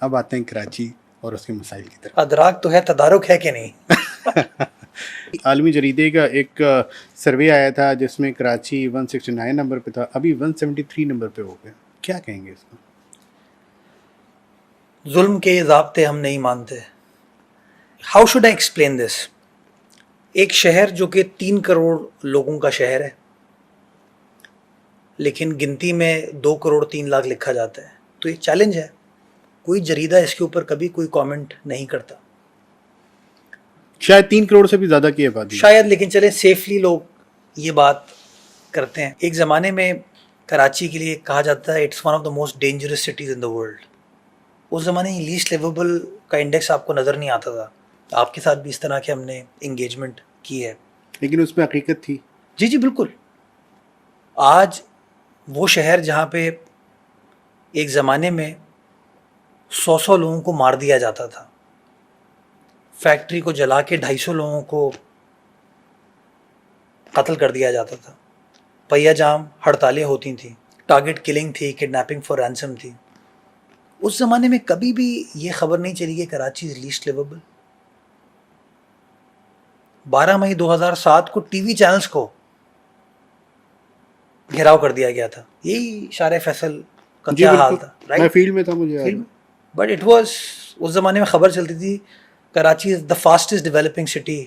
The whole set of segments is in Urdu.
اب آتے ہیں کراچی اور اس کے مسائل کی طرف. ادراک تو ہے، تدارک ہے کہ نہیں؟ عالمی جریدے کا ایک سروے آیا تھا جس میں کراچی 169 نمبر پہ تھا، ابھی 173 نمبر پہ ہو گیا. کیا کہیں گے اس میں؟ ظلم کے یہ ضابطے ہم نہیں مانتے. How should I explain this? ایک شہر جو کہ 3 کروڑ لوگوں کا شہر ہے، لیکن گنتی میں 2 کروڑ 3 لاکھ لکھا جاتا ہے، تو یہ چیلنج ہے. کوئی جریدہ اس کے اوپر کبھی کوئی کامنٹ نہیں کرتا شاید 3 کروڑ سے بھی زیادہ کی آبادی. شاید، لیکن چلیں سیفلی لوگ یہ بات کرتے ہیں. ایک زمانے میں کراچی کے لیے کہا جاتا ہے it's one of the most dangerous cities in the world. اس زمانے میں لیسٹ لیویبل کا انڈیکس آپ کو نظر نہیں آتا تھا. آپ کے ساتھ بھی اس طرح کے ہم نے انگیجمنٹ کی ہے، لیکن اس میں حقیقت تھی. جی بالکل. آج وہ شہر جہاں پہ ایک زمانے میں 100 لوگوں کو مار دیا جاتا تھا، فیکٹری کو جلا کے 250 لوگوں کو قتل کر دیا جاتا تھا، پہیا جام ہڑتالیں ہوتی تھیں، ٹارگٹ کلنگ تھی، کڈنیپنگ فار رینسم تھی. اس زمانے میں کبھی بھی یہ خبر نہیں چلی کہ کراچی از لیسٹ لیویبل. 12 مئی 2007 کو ٹی وی چینلز کو گھیراؤ کر دیا گیا تھا. یہی شارع فیصل کا کیا حال تھا، میں فیلڈ میں تھا، مجھے بٹ اٹ واز اس زمانے میں خبر چلتی تھی Karachi is the fastest developing city,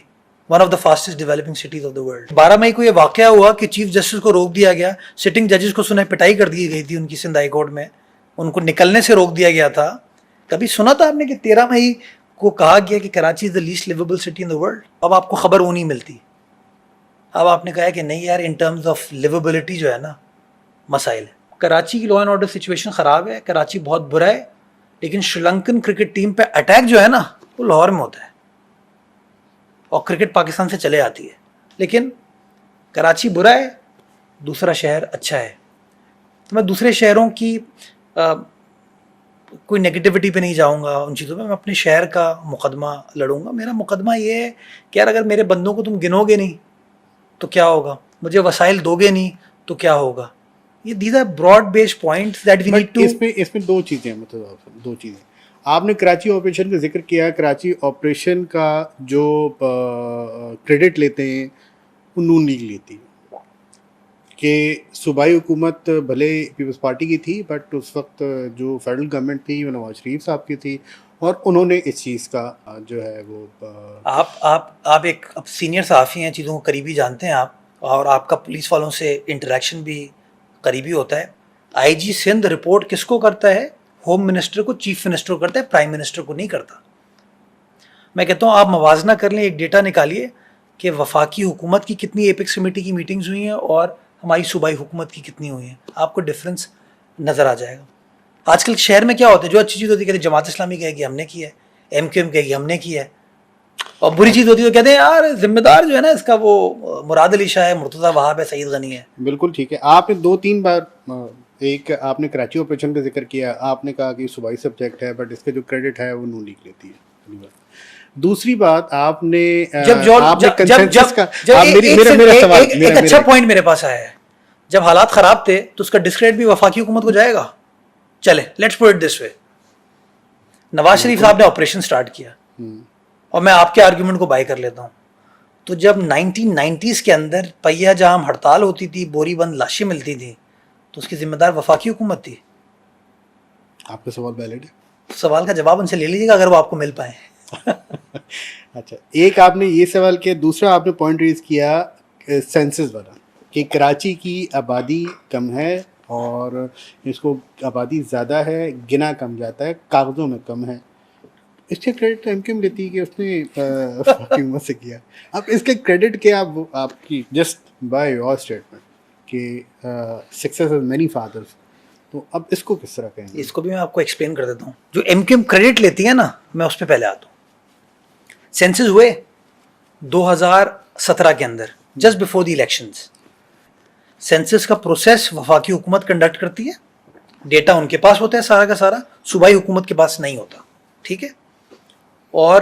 one of the fastest developing cities of the world. 12 مئی کو یہ واقعہ ہوا کہ چیف جسٹس کو روک دیا گیا، سٹنگ ججز کو سنا پٹائی کر دی گئی تھی ان کی سندھ ہائی کورٹ میں، ان کو نکلنے سے روک دیا گیا تھا. کبھی سنا تھا آپ نے کہ 13 مئی کو کہا گیا کہ Karachi is the least livable city in the world? اب آپ کو خبر وہ نہیں ملتی. اب آپ نے کہا کہ نہیں یار، ان ٹرمز آف لیویبلٹی جو ہے نا مسائل ہے. کراچی کی لا اینڈ آرڈر سچویشن خراب ہے، کراچی بہت برا ہے، لیکن شری لنکن کرکٹ ٹیم پہ اٹیک جو ہے نا وہ لاہور میں ہوتا ہے، اور کرکٹ پاکستان سے چلے آتی ہے. لیکن کراچی برا ہے، دوسرا شہر اچھا ہے. تو میں دوسرے شہروں کی کوئی نگیٹیوٹی پہ نہیں جاؤں گا ان چیزوں پہ. میں اپنے شہر کا مقدمہ لڑوں گا. میرا مقدمہ یہ ہے کہ یار اگر میرے بندوں کو تم گنو گے نہیں تو کیا ہوگا، مجھے وسائل دو گے نہیں تو کیا ہوگا. یہ these are broad based points that we need to. اس میں 2 چیزیں، مطلب 2 چیزیں. آپ نے کراچی آپریشن کا ذکر کیا. کراچی آپریشن کا جو کریڈٹ لیتے ہیں وہ نون لیگ لیتی ہے کہ صوبائی حکومت بھلے پیپلز پارٹی کی تھی، بٹ اس وقت جو فیڈرل گورنمنٹ تھی وہ نواز شریف صاحب کی تھی، اور انہوں نے اس چیز کا جو ہے وہ آپ ایک سینئر صحافی ہیں، چیزوں کو قریبی جانتے ہیں آپ، اور آپ کا پولیس والوں سے انٹریکشن بھی قریبی ہوتا ہے. آئی جی سندھ رپورٹ کس کو کرتا ہے؟ ہوم منسٹر کو، چیف منسٹر کو کرتا ہے، پرائم منسٹر کو نہیں کرتا. میں کہتا ہوں آپ موازنہ کر لیں، ایک ڈیٹا نکالیے کہ وفاقی حکومت کی کتنی ایپیکس کمیٹی کی میٹنگز ہوئی ہیں اور ہماری صوبائی حکومت کی کتنی ہوئی ہیں، آپ کو ڈفرینس نظر آ جائے گا. آج کل شہر میں کیا ہوتا ہے، جو اچھی چیز ہوتی ہے کہتے ہیں جماعت اسلامی کہے گی ہم نے کی ہے، ایم کیو ایم کہے گی ہم نے کی ہے، اور بری چیز ہوتی ہے تو کہتے ہیں یار ذمہ دار جو ہے نا اس کا وہ مراد علی شاہ ہے، مرتضیٰ وہاب ہے، سعید غنی ہے. بالکل ٹھیک ہے. آپ نے 2-3 بار، ایک آپ نے کراچی آپریشن کا ذکر کیا، آپ نے کہا کہ صوبائی سبجیکٹ ہے بٹ اس کا جو کریڈٹ ہے وہ نون لیگ لیتی ہے. دوسری بات آپ نے ایک اچھا پوائنٹ میرے پاس آیا ہے، جب حالات خراب تھے تو اس کا ڈسکریڈٹ بھی وفاقی حکومت کو جائے گا. چلے لیٹس پٹ اٹ دس وے. نواز شریف صاحب نے آپریشن سٹارٹ کیا، اور میں آپ کے آرگیومنٹ کو بائی کر لیتا ہوں. تو جب 1990s کے اندر پہیا جام ہڑتال ہوتی تھی، بوری بند لاشیں ملتی تھیں، تو اس کی ذمہ دار وفاقی حکومت تھی. آپ کا سوال ویلڈ ہے، سوال کا جواب ان سے لے لیجیے گا اگر وہ آپ کو مل پائے. اچھا، ایک آپ نے یہ سوال کیا، دوسرا آپ نے پوائنٹ ریز کیا سینسس والا کہ کراچی کی آبادی کم ہے اور اس کو آبادی زیادہ ہے، گنا کم جاتا ہے، کاغذوں میں کم ہے. اس کے کریڈٹ ایم کیو ایم لیتی ہے کہ اس نے حکومت سے کیا. اب اس کے کریڈٹ کیا آپ کی جسٹ بائی یور اسٹیٹمنٹ کہ سکسیس ہیز مینی فادرس، تو اب اس کو کس طرح کہیں گے؟ اس کو بھی میں آپ کو ایکسپلین کر دیتا ہوں. جو ایم کیو ایم کریڈٹ لیتی ہے نا، میں اس پہ پہلے آتا ہوں. سینسز ہوئے 2017 کے اندر، just before the elections. Census کا پروسیس وفاقی حکومت کنڈکٹ کرتی ہے، ڈیٹا ان کے پاس ہوتا ہے سارا کا سارا، صوبائی حکومت کے پاس نہیں ہوتا. ٹھیک ہے، اور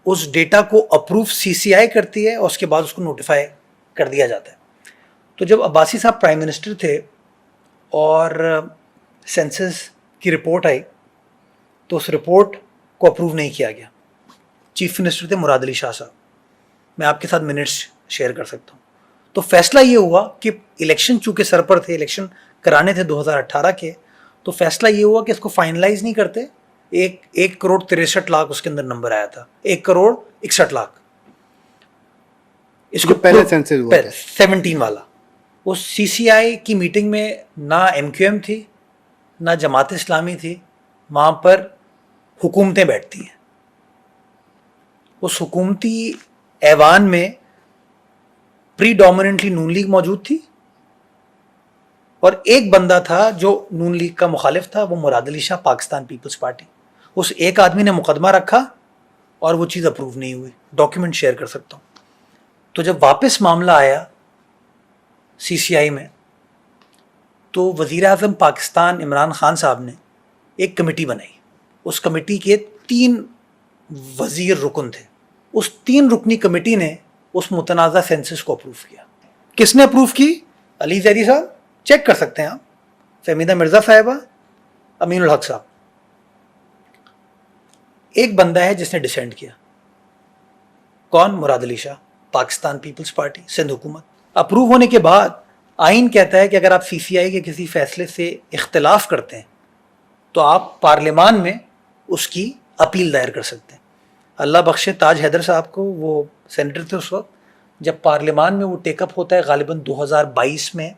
اس ڈیٹا کو اپروو سی سی آئی کرتی ہے، اور اس کے بعد اس کو نوٹیفائی کر دیا جاتا ہے. تو جب عباسی صاحب پرائم منسٹر تھے اور سینسس کی رپورٹ آئی تو اس رپورٹ کو اپروو نہیں کیا گیا. چیف منسٹر تھے مراد علی شاہ صاحب, میں آپ کے ساتھ منٹس شیئر کر سکتا ہوں. تو فیصلہ یہ ہوا کہ الیکشن چونکہ سر پر تھے, الیکشن کرانے تھے 2018 کے, تو فیصلہ یہ ہوا کہ اس کو فائنلائز نہیں کرتے. 1,63,63,00,000 اس کے اندر نمبر آیا تھا, 1,61,00,000. اس کو پہلے سینسس ہوا تھا 17 والا. اس سی سی آئی کی میٹنگ میں نہ ایم کیو ایم تھی نہ جماعت اسلامی تھی, وہاں پر حکومتیں بیٹھتی ہیں. اس حکومتی ایوان میں پری ڈومیننٹلی نون لیگ موجود تھی, اور ایک بندہ تھا جو نون لیگ کا مخالف تھا, وہ مراد علی شاہ پاکستان پیپلز پارٹی. اس ایک آدمی نے مقدمہ رکھا اور وہ چیز اپروو نہیں ہوئی. ڈاکیومنٹ شیئر کر سکتا ہوں. تو جب واپس معاملہ آیا سی سی آئی میں, تو وزیر اعظم پاکستان عمران خان صاحب نے ایک کمیٹی بنائی. اس کمیٹی کے 3 وزیر رکن تھے. اس 3 رکنی کمیٹی نے اس متنازع سینسس کو اپروو کیا. کس نے اپروو کی؟ علی زیدی صاحب, چیک کر سکتے ہیں آپ, فہمیدہ مرزا صاحبہ, امین الحق صاحب. ایک بندہ ہے جس نے ڈسینڈ کیا. کون؟ مراد علی شاہ, پاکستان پیپلز پارٹی, سندھ حکومت. اپروو ہونے کے بعد آئین کہتا ہے کہ اگر آپ سی سی آئی کے کسی فیصلے سے اختلاف کرتے ہیں تو آپ پارلیمان میں اس کی اپیل دائر کر سکتے ہیں. اللہ بخشے تاج حیدر صاحب کو, وہ سینیٹر تھے اس وقت جب پارلیمان میں وہ ٹیک اپ ہوتا ہے, غالباً 2022 میں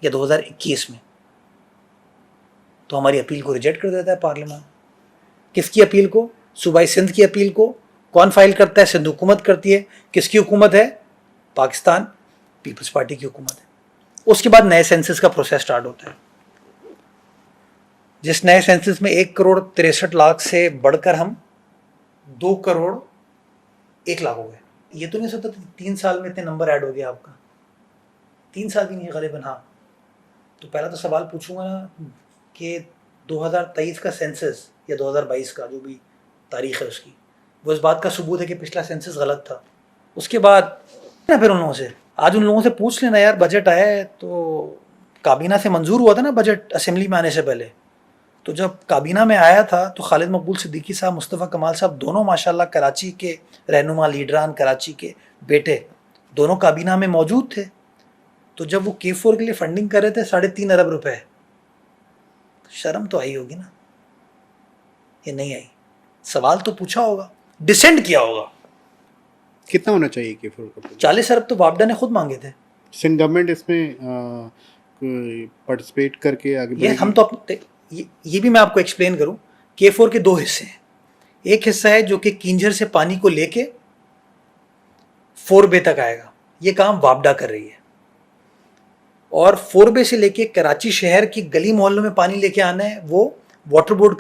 یا 2021 میں, تو ہماری اپیل کو ریجیکٹ کر دیتا ہے پارلیمان. کس کی اپیل کو؟ صوبائی سندھ کی اپیل کو. کون فائل کرتا ہے؟ سندھ حکومت کرتی ہے. کس کی حکومت ہے؟ پاکستان پیپلز پارٹی کی حکومت ہے. اس کے بعد نئے سینسس کا پروسیس سٹارٹ ہوتا ہے. جس نئے سینسس میں 1,63,00,000 سے بڑھ کر ہم 2,01,00,000 ہو گئے. یہ تو نہیں سکتا 3 سال میں اتنے نمبر ایڈ ہو گیا آپ کا, 3 سال بھی نہیں غالباً. ہاں, تو پہلا تو سوال پوچھوں گا نا کہ 2023 کا سینسس یا 2022 کا جو بھی تاریخ ہے اس کی, وہ اس بات کا ثبوت ہے کہ پچھلا سینسس غلط تھا. اس کے بعد پھر ان لوگوں سے آج ان لوگوں سے پوچھ لینا یار, بجٹ آیا ہے تو کابینہ سے منظور ہوا تھا نا بجٹ اسمبلی میں آنے سے پہلے, تو جب کابینہ میں آیا تھا تو خالد مقبول صدیقی صاحب, مصطفیٰ کمال صاحب, دونوں ماشاءاللہ کراچی کے رہنما لیڈران, کراچی کے بیٹے, دونوں کابینہ میں موجود تھے. تو جب وہ K4 کے لیے فنڈنگ کر رہے تھے 3.5 ارب روپے, شرم تو آئی ہوگی نا, یہ نہیں آئی. سوال تو پوچھا ہوگا, ڈسینڈ کیا ہوگا. کتنا ہونا چاہیے K4 کا؟ 40 ارب تو وابڈا نے خود مانگے تھے. سندھ گورنمنٹ اس میں پارٹیسپیٹ کر کے آگے یہ ہم تو یہ بھی میں آپ کو ایکسپلین کروں. K4 کے 2 حصے ہیں. ایک حصہ ہے جو کہ کینجر سے پانی کو لے کے 4 بے تک آئے گا, یہ کام وابڈا کر رہی ہے. اور 4 بے سے لے کے کراچی شہر کی گلی محلوں میں پانی لے کے آنا ہے, وہ واٹر بورڈ